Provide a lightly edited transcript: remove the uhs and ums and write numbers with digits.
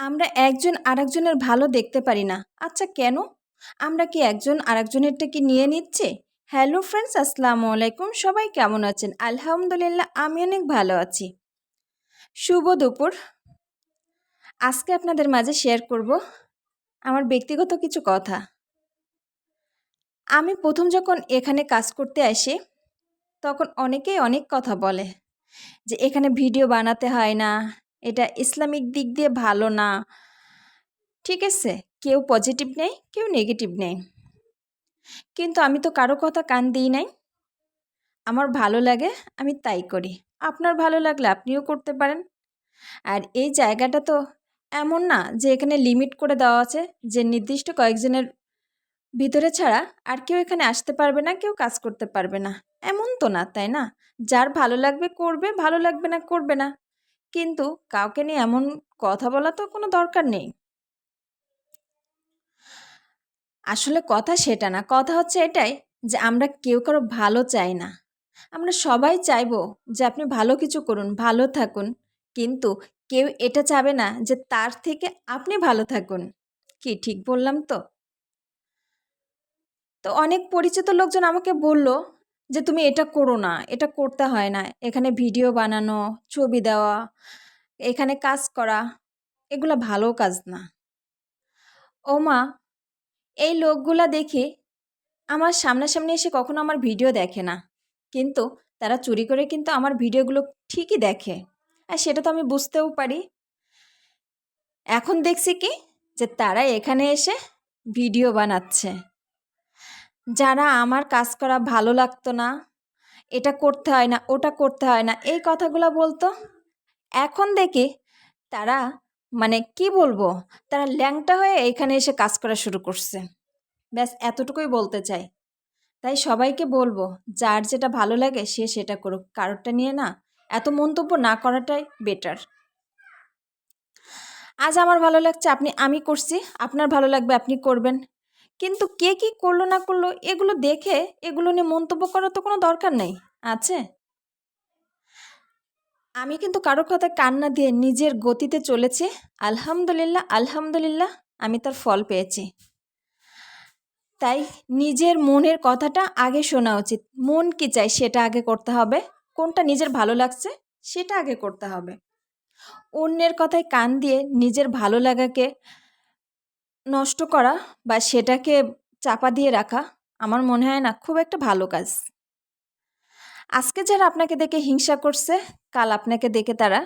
আমরা একজন আরেকজনের ভালো দেখতে পারি না। আচ্ছা কেন? আমরা কি একজন আরেকজনেরটা কি নিয়ে নিচ্ছি? হ্যালো ফ্রেন্ডস, আসসালামু আলাইকুম। সবাই কেমন আছেন? আলহামদুলিল্লাহ আমি অনেক ভালো আছি। শুভ দুপুর। আজকে আপনাদের মাঝে শেয়ার করব আমার ব্যক্তিগত কিছু কথা। আমি প্রথম যখন এখানে কাজ করতে আসি, তখন অনেকেই অনেক কথা বলে যে এখানে ভিডিও বানাতে হয় না, এটা ইসলামিক দিক দিয়ে ভালো না। ঠিক আছে, কেউ পজিটিভ নেই, কেউ নেগেটিভ নেই। কিন্তু আমি তো কারো কথা কান দিই নাই। আমার ভালো লাগে, আমি তাই করি। আপনার ভালো লাগলে আপনিও করতে পারেন। আর এই জায়গাটা তো এমন না যে এখানে লিমিট করে দেওয়া আছে যে নির্দিষ্ট কয়েকজনের ভিতরে ছাড়া আর কেউ এখানে আসতে পারবে না, কেউ কাজ করতে পারবে না। এমন তো না, তাই না? যার ভালো লাগবে করবে, ভালো লাগবে না করবে না। কিন্তু কাউকে নিয়ে এমন কথা বলা তো কোনো দরকার নেই। আসলে কথা সেটা না, কথা হচ্ছে এটাই যে আমরা কেউ কারো ভালো চাই না। আমরা সবাই চাইবো যে আপনি ভালো কিছু করুন, ভালো থাকুন। কিন্তু কেউ এটা চাবে না যে তার থেকে আপনি ভালো থাকুন। কি ঠিক বললাম তো? তো অনেক পরিচিত লোকজন আমাকে বলল যে তুমি এটা করো না, এটা করতে হয় না। এখানে ভিডিও বানানো, ছবি দেওয়া, এখানে কাজ করা, এগুলা ভালো কাজ না। ও মা, এই লোকগুলা দেখি আমার সামনাসামনি এসে কখনো আমার ভিডিও দেখে না, কিন্তু তারা চুরি করে কিন্তু আমার ভিডিওগুলো ঠিকই দেখে। আর সেটা তো আমি বুঝতেও পারি। এখন দেখছি কি যে তারা এখানে এসে ভিডিও বানাচ্ছে। যারা আমার কাজ করা ভালো লাগতো না, এটা করতে হয় না, ওটা করতে হয় না, এই কথাগুলো বলতো, এখন দেখি তারা মানে কি বলবো, তারা ল্যাংটা হয়ে এখানে এসে কাজ করা শুরু করছে। ব্যাস এতটুকুই বলতে চাই। তাই সবাইকে বলবো, যার যেটা ভালো লাগে সে সেটা করুক, কারোরটা নিয়ে না এত মন্তব্য না করাটাই বেটার। আজ আমার ভালো লাগছে, আমি করছি, আপনার ভালো লাগবে আপনি করবেন। কিন্তু কে কি করলো না করলো এগুলো দেখে এগুলো নিয়ে মন্তব্য করার তো কোনো দরকার নেই, আছে? আমি কিন্তু কারো কথায় কান না দিয়ে নিজের গতিতে চলেছি। আলহামদুলিল্লাহ, আলহামদুলিল্লাহ, আমি তার ফল পেয়েছি। তাই নিজের মনের কথাটা আগে শোনা উচিত। মন কি চাই সেটা আগে করতে হবে। কোনটা নিজের ভালো লাগছে সেটা আগে করতে হবে। অন্যের কথায় কান দিয়ে নিজের ভালো লাগাকে নষ্ট করা বা সেটাকে চাপা দিয়ে রাখা আমার মনে হয় না খুব একটা ভালো কাজ। আজকে যারা আপনাকে দেখে হিংসা করছে, কাল আপনাকে দেখে তারা